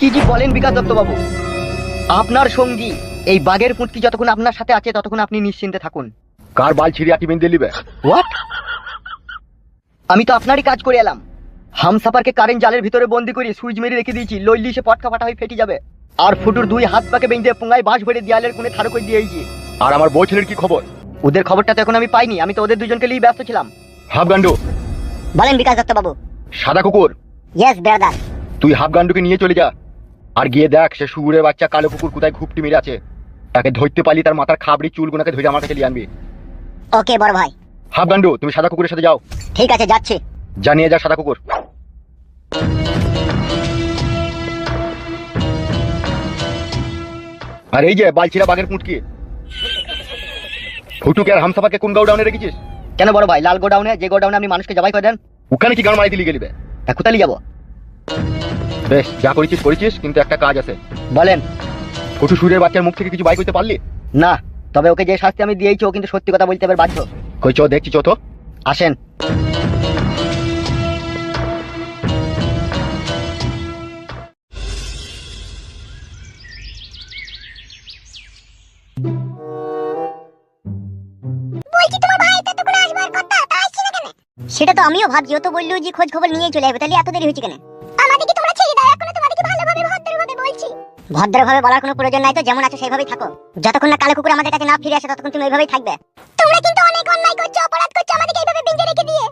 কি জি বলেন বিকাশ দত্ত বাবু, আপনার সঙ্গী এই বাঘের পুঁটকি যতক্ষণ আপনার সাথে আছে ততক্ষণ আপনি নিশ্চিন্তে থাকুন। কার বাল ছিঁড়ে আটি বেঁধে নিবে? হোয়াট? আমি তো আপনারই কাজ করে এলাম। হামসাফারকে কারেন্ট জালের ভিতরে বন্দি করে সুইচ মেরে রেখে দিয়েছি, লইলি সে পটকা ফাটা হয়ে ফেটে যাবে। আর ফুটুর দুই হাত পাকে বেঁধে পুঙ্গায় বাঁশ ভরে দেয়ালের কোণে ঠাড়ো করে দিয়েছি। আর আমার বউ ছেলের কি খবর? ওদের খবরটা তো এখন আমি পাইনি, আমি তো ওদের দুজনকে নিয়ে ব্যস্ত ছিলাম। হাফ গান্ডু, বলেন বিকাশ দত্ত বাবু। সাদা কুকুর, ইয়েস ব্রাদার। তুই হাফ গান্ডুকে নিয়ে চলে যা, আর গিয়ে দেখ সে শুয়োরের বাচ্চা কালো কুকুর কোথায় ঘুপটি মেরে আছে। তাকে ধরতে পারলি তার মাথার খাবড়ি চুলগুনাকে ধরে আমার কাছে নিয়ে আনবি। ওকে বড় ভাই। হাফ গান্ডু, তুমি সাদা কুকুরের সাথে যাও। ঠিক আছে, যাচ্ছি। জানিয়ে যা সাদা কুকুর। আর এই যে বালছিরা বাঘের পুঁটকি, ফুটুকে আর হামসাফাকে কোন গোডাউনে রেখেছিস? কেন বড় ভাই? লাল গোডাউনে, যে গোডাউনে আপনি মানুষকে জবাই করে দেন। ওখানে কি গান মারি দিলি গেলিবে? কোথায় যাবো? বেশ, যা করেছিস করেছিস, কিন্তু একটা কাজ আছে। বলেন। ফুটু সুরের বাচ্চার মুখ থেকে কিছু বাই করতে পারলি? না, তবে ওকে যে শাস্তি আমি দিয়েছি ও কিন্তু সত্যি কথা বলতে পারে বাধ্য। কই চো দেখছি, চো তো। আসেন। সেটা তো আমিও ভাবছি, ও তো বললো যে খোঁজ খবর নিয়ে চলে যাবে, তাহলে এত দেরি হচ্ছে কেন? আমাদেরকে তোমরা ছেড়ে দাও, এখন তোমাদেরকে ভালোভাবে ভদ্রভাবে বলছি। ভদ্রভাবে বলার কোনো প্রয়োজন নাই তো, যেমন আছো সেইভাবেই থাকো। যতক্ষণ না কালো কুকুর আমাদের কাছে না ফিরে আসে ততক্ষণ তুমি এইভাবেই থাকবে। তোমরা কিন্তু অনেক অন্যায় করছো, অপরাধ করছো আমাদেরকে এইভাবে বেঁধে রেখে দিয়ে।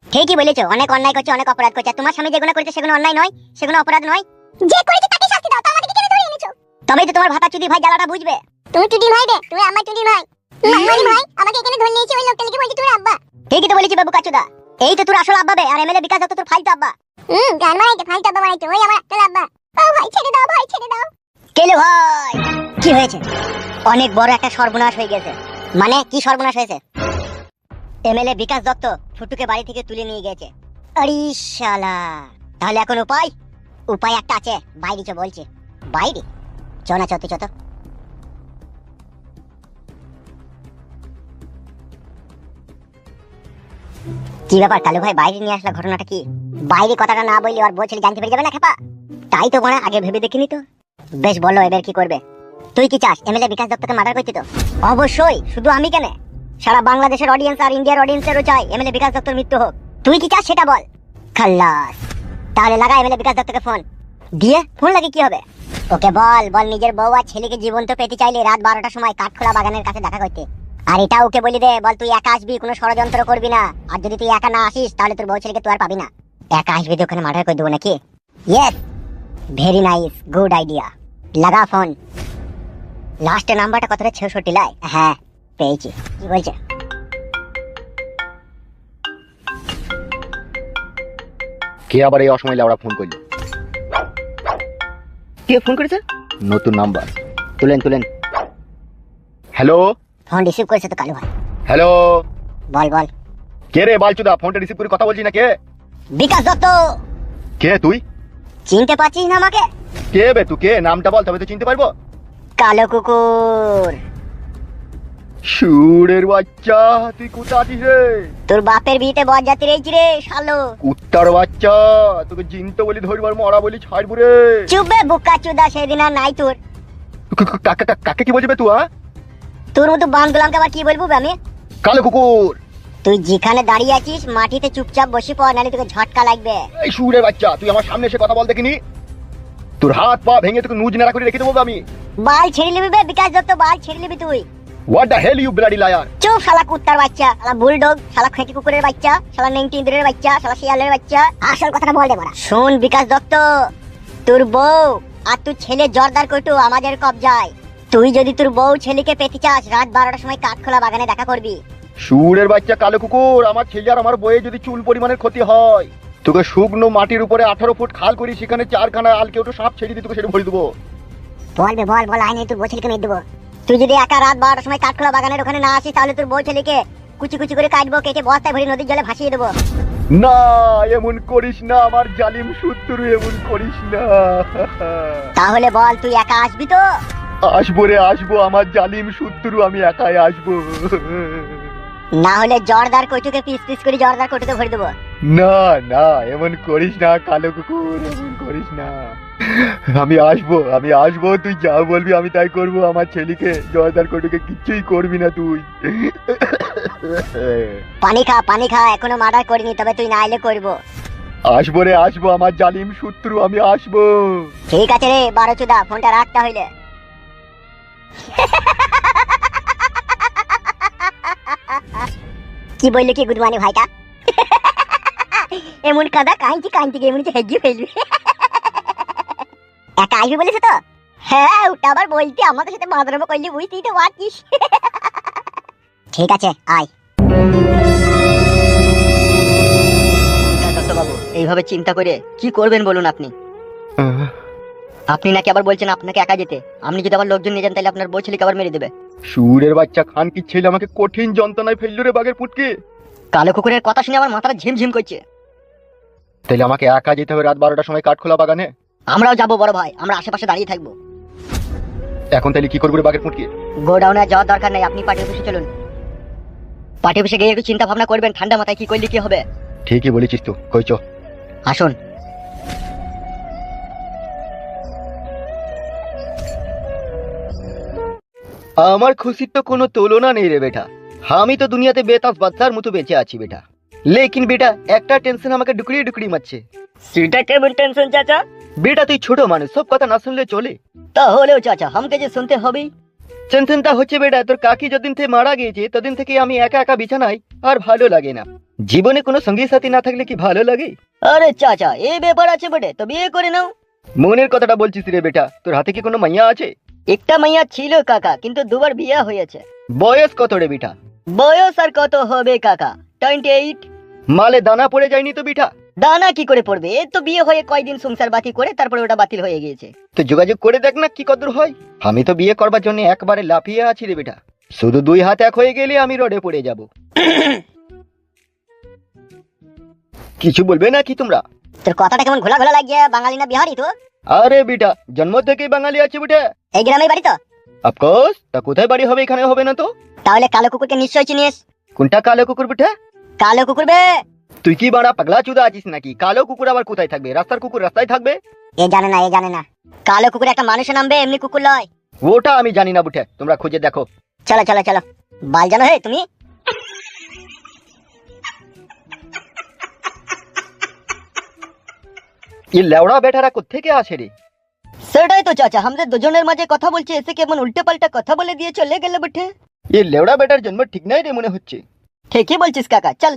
ঠিকই বলেছো, অনেক অন্যায় করছো, অনেক অপরাধ করছো। তোমার স্বামী যেগুলো করেছে সেগুলো অন্যায় নয়, সেগুলো অপরাধ নয়। যে করেছে তাকে শাস্তি দাও, তো আমাদেরকে কেন ধরে এনেছো? তবেই তো তোমার ভাতা চুদি ভাই জ্বালাটা বুঝবে। তুমি চুদি ভাই রে, তুমি আমার চুদি ভাই। মামারি ভাই আমাকে এখানে ধরে নিয়েছে, ওই লোকটা লিখে বলছে তুমি আব্বা। ঠিকই তো বলেছি বাবু কাচুদা, এই তো তোর আসল আব্বা বে, আর এমএলএ বিকাশ দত্ত তোর ফালতু আব্বা। গান মারাইতে ফালতু আব্বা মারাইতে, ওই আমার আসল আব্বা। ও ভাই ছেড়ে দাও, ভাই ছেড়ে দাও। কেলে ভাই, কি হয়েছে? অনেক বড় একটা সর্বনাশ হয়ে গেছে। মানে কি সর্বনাশ হয়েছে? এমএলএ বিকাশ দত্ত ফুটুকে বাড়ি থেকে তুলে নিয়ে গেছে। আরে শালা, তাহলে এখন উপায়? উপায় একটা আছে, বাইরে চ বলছে। বাইরে চ না, চতে চত। কি ব্যাপার কালু ভাই, বাইরে নিয়ে আসলা, ঘটনাটা কি? বাইরে কথাটা না বললে আর বউ ছেলে জানতে পেরে যাবে না খেপা। তাই তো মনে আগে ভেবে দেখিনি তো। বেশ বলো, এবার কি করবে? তুই কি চাস এমএলএ বিকাশ দত্তকে মার্ডার করতে? তো অবশ্যই, শুধু আমি কেন, সারা বাংলাদেশের অডিয়েন্স আর ইন্ডিয়ার অডিয়েন্সেরও চাই এমএলএ বিকাশ দত্তর মৃত্যু হোক। তুই কি চাস সেটা বল। খাল্লাস, তাহলে লাগা এমএলএ বিকাশ দত্তকে ফোন। দিয়ে ফোন লাগে কি হবে? ওকে বল বল নিজের বউ আর ছেলেকে জীবন্ত পেতে চাইলে রাত 12টার সময় কাঠখোলা বাগানের কাছে দেখা করতে। আর এটা ওকে বলি দে, বল তুই একা আসবি, কোনো ষড়যন্ত্র করবি না। আর যদি তুই একা না আসিস তাহলে তোর বউ ছেলেকে তুই আর পাবি না। একা আসবি তো ওখানে মার্ডার করে দেবো নাকি? Yes, very nice, good idea. লাগা ফোন। লাস্টের নাম্বারটা কত রে? 66 লাই? হ্যাঁ পেয়েছি। কি বলছে? কে আবার এই অসময় লাউড়া ফোন করলো? কে ফোন করেছে? নতুন নাম্বার। তুলেন তুলেন। হ্যালো। ফোন রিসিভ করেছে তো কালু ভাই। হ্যালো। বল বল। কে রে বালচুদা, ফোনটা রিসিভ করে কথা বলছিস না? কে? বিকাশ দত্ত। কে তুই? চিনতে পারছিস না আমাকে? কে বে তুই? কে? নামটা বল, তবে তো চিনতে পারবো। কালো কুকুর। সুরের বাচ্চা, তুই কোথা আছিস রে? তোর বাপের বিয়েতে বরযাত্রী রয়েছি রে শালো। কুত্তার বাচ্চা, তোকে জিনতে বলি ধরবার, মরা বলি ছাড়বো রে। চুপ বে বোকা চুদা, সেদিন আর নাই তোর। কাকে কি বলছিস তুই? তোর মতো বান গুলামকে আবার কি বলবো বে আমি? কালো কুকুর। তুই যেখানে দাঁড়িয়ে আছিস মাটিতে চুপচাপ বসে পড়, নালে তোকে ঝটকা লাগবে। এই সুরের বাচ্চা, তুই আমার সামনে এসে কথা বল দেখিনি? তোর হাত পা ভেঙে তোকে নুজ নেড়া করে রেখে দেবো আমি। বাল ছেড়ে নিবি বে বিকাশ দত্ত, বাল ছেড়ে নিবি তুই। What the hell you bloody liar. চুপ শালা কুত্তার বাচ্চা, শালা বুলডগ, শালা খেঁটি কুকুরের বাচ্চা, শালা নেংটি ইঁদুরের বাচ্চা, শালা শিয়ালের বাচ্চা। আসল কথাটা বল দে বড়া। শোন বিকাশ দত্ত, তোর বউ আর তোর ছেলে জর্দার কটু আমাদের কবজায়। তুই যদি তোর বউ ছেলেকে পেতে চাস রাত 12টার সময় কাঠখোলা বাগানে দেখা করবি। সুরের বাচ্চা কালো কুকুর, আমার ছেলে আর আমার বইয়ে যদি চুল পরিমাণের ক্ষতি হয়, তোকে শুকনো মাটির উপরে 18 ফুট খাল করি, সেখানে 4খানা আলকে ওটা সাপ ছেড়ে দিয়ে তোকে সেটা ভরে দেবো। বল বে বল বল, আইনে তোর বউ ছেলেকে মেরে দেবো। তুই যদি একা রাত 12টার সময় কাঠখোলা বাগানের ওখানে না আসিস তাহলে তোর বউ ছেলেকে কুচি কুচি করে কাটবো, কেটে বস্তায় ভরে নদীর জলে ভাসিয়ে দেবো। না, এমন করিস না আমার জালিম শত্রু, এমন করিস না। তাহলে বল তুই একা আসবি তো? আসবো রে আসবো, আমার জালিম শত্রু, আমি একাই আসবো। না হলে জর্দার কটুকে পিস পিস করে জর্দার কটুকে ভরে দেবো। না না, এমন করিস না কালো কুকুর, এমন করিস না। আমি আসবো, তুই যা বলবি আমি তাই করবো। আমার ছেলেকে জয়দার কটুকে কিচ্ছুই করবি না তুই। পানি খা, এখনো মার্ডার করিনি, তবে তুই না এলে করবো। আসবো রে আসবো, আমার জালিম শত্রু, আমি আসবো। ঠিক আছে রে বারোচুদা, ফোনটা রাখতে হইলে। কি বললি কি গুদমানি ভাইটা? এমন কাদা কাঁদতে গিয়ে মনে হচ্ছে হেগিয়ে ফেলবি। একা আসবি বলিস তো? হ্যাঁ, ওটা আবার বলতে আমাদের সাথে মাদরামো করলি, বুঝতেই তো পারছিস। ঠিক আছে আয়। বাবু, এইভাবে চিন্তা করে কি করবেন বলুন আপনি? আপনি নাকি আবার বলছেন আপনাকে একা যেতে। আপনি যদি আবার লোকজন নিয়ে যান তাহলে আপনার বউ ছেলেকে আবার মেরে দেবে। সুরের বাচ্চা খান কি ছেলে আমাকে কঠিন যন্ত্রণায় ফেললো রে বাঘের পুটকে। কালো কুকুরের কথা শুনে আমার মাথাটা ঝিমঝিম করছে। তাহলে আমাকে একা যেতে হবে রাত 12টার সময় কাঠখোলা বাগানে? আমরাও যাবো বড় ভাই, আমরা আশেপাশে দাঁড়িয়ে থাকবো। এখন তাহলে কি করবো রে বাঘের পুটকে? গোডাউনে যাওয়ার দরকার নেই, আপনি পার্টি অফিসে চলুন। পার্টি অফিসে গিয়ে একটু চিন্তা ভাবনা করবেন, ঠান্ডা মাথায় কি করলে কি হবে। ঠিকই বলেছিস তো, কইছো আসুন। আমার খুশির তো কোনো তুলনা নেই রে বেটা। আমি তো দুনিয়াতে বেতাস বাচ্চার মতো বেঁচে আছি বেটা। লেকিন বেটা একটা টেনশন আমাকে ডুকরি ডুকরি মারছে। সেটা কেমন টেনশন চাচা? বেটা তুই ছোট মানুষ, সব কথা না শুনলে চলে। তাহলেও চাচা আমাকে যে শুনতে হবেই। টেনশনটা হচ্ছে বেটা, তোর কাকি যদিন থেকে মারা গিয়েছে তদিন থেকে আমি একা একা বিছানায়, আর ভালো লাগে না। জীবনে কোনো সঙ্গী সাথী না থাকলে কি ভালো লাগে? আরে চাচা, এই ব্যাপার আছে বটে, তো বিয়ে করে নাও। মনের কথাটা বলছিস রে বেটা, তোর হাতে কি কোনো মাইয়া আছে? একটা মাইয়া ছিল কাকা, কিন্তু দুবার বিয়ে হয়েছে। বয়স কত রে বিটা? বয়স আর কত হবে কাকা, 28। মালে দানা পড়ে যায়নি তো বিটা? দানা কি করে পড়বে, এই তো বিয়ে হয়ে কয়দিন সংসার বাতি করে তারপরে ওটা বাতিল হয়ে গিয়েছে। তো যোগাযোগ করে দেখ না কি কদর হয়। আমি তো বিয়ে করবার জন্য একবারে লাফিয়ে আছি রে বেটা। শুধু দুই হাত এক হয়ে গেলে আমি রডে পড়ে যাব। কিছু বলবে না কি তোমরা? তোর কথাটা কেমন ঘোলা ঘোলা লাগিয়ে, বাঙালি না বিহারি তো? আরে বেটা, জন্ম থেকেই বাঙালি আছে বেটা। এই গ্রামেই বাড়ি তো? অফকোর্স, তা কোথায় বাড়ি হবে, এখানে হবে না তো? তাহলে কালো কুকুরকে নিশ্চয়ই চিনিস। কোনটা কালো কুকুর বেটা? কালো কুকুর বে। তুই কি বাড়া পাগলা চুদা আছিস নাকি? কালো কুকুর আবার কোথায় থাকবে? রাস্তার কুকুর রাস্তায় থাকবে? এ জানে না। কালো কুকুর একটা মানুষের নামবে, এমনি কুকুর লয়। ওটা আমি জানি না বুটে, তোমরা খুঁজে দেখো। চলো বাল জানো হে তুমি? এই লেওড়া বেটারা কোত্থেকে আসে রে? সেটাই তো চাচা, আমাদের দুজনের মাঝে কথা বলছে, এসে কেমন উল্টে পাল্টা কথা বলে দিয়ে চলে গেল বটে। এই লেওড়া বেটার জন্ম ঠিক নাই রে মনে হচ্ছে। ঠিকই বলছিস কাকা, চল।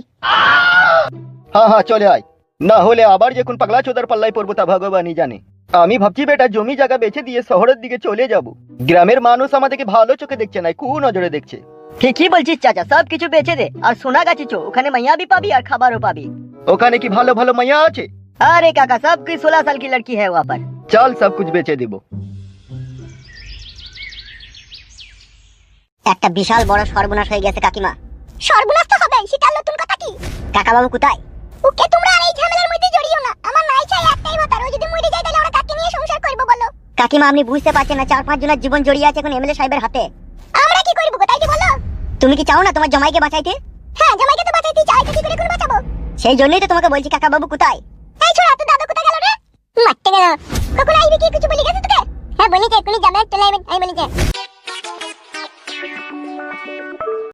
হ্যাঁ চলে আয়, না হলে আবার যে কোন পাগলা চোদার পাল্লাই পড়বো তা ভগবানই জানে। আমি ভাবছি বেটা জমি জায়গা বেচে দিয়ে শহরের দিকে চলে যাব। গ্রামের মানুষ আমাদেরকে ভালো চোখে দেখছে না, কু নজরে দেখছে। ঠিকই বলছিস চাচা, সব কিছু বেচে দে আর সোনা গাছি চো, ওখানে মাইয়া भी পাবি আর খাবারও পাবি। ওখানে কি ভালো ভালো মাইয়া আছে? अरे काका, सबकी 16 साल की लड़की है वहाँ पर। চল সব কুছ বেচে দিব। একটা বিশাল বড় সর্বনাশ হয়ে গেছে কাকিমা। সর্বনাশ তো হবে, সেটা নতুন কথা কি? কাকা বাবু কোথায়? ওকে তোমরা আর এই ঝামেলার মধ্যে জড়িও না। আমার নাই চাই একটাই মাতার, ও যদি মরে যায় তাহলে আমরা কাকে নিয়ে সংসার করব বলো? কাকিমা আপনি বুঝতে পারছেন না, 4-5 জনের জীবন জড়িয়ে আছে এখন এমএলএ সাহেবের হাতে। আমরা কি করব তাই যে বলো? তুমি কি চাও না তোমার জামাইকে বাঁচাইতে? হ্যাঁ, জামাইকে তো বাঁচাইতে চাই, তো কি করে কোন বাঁচাবো? সেই জন্যই তো তোমাকে বলছি কাকা বাবু কোথায়? এই ছোড়া, তো দাদু কোথায় গেল রে? মারতে গেল। কখন আইবি কি কিছু বলি গেছে তোকে? হ্যাঁ বলি যে এখনি যাবে, চলে আইবেন, আমি বলি যে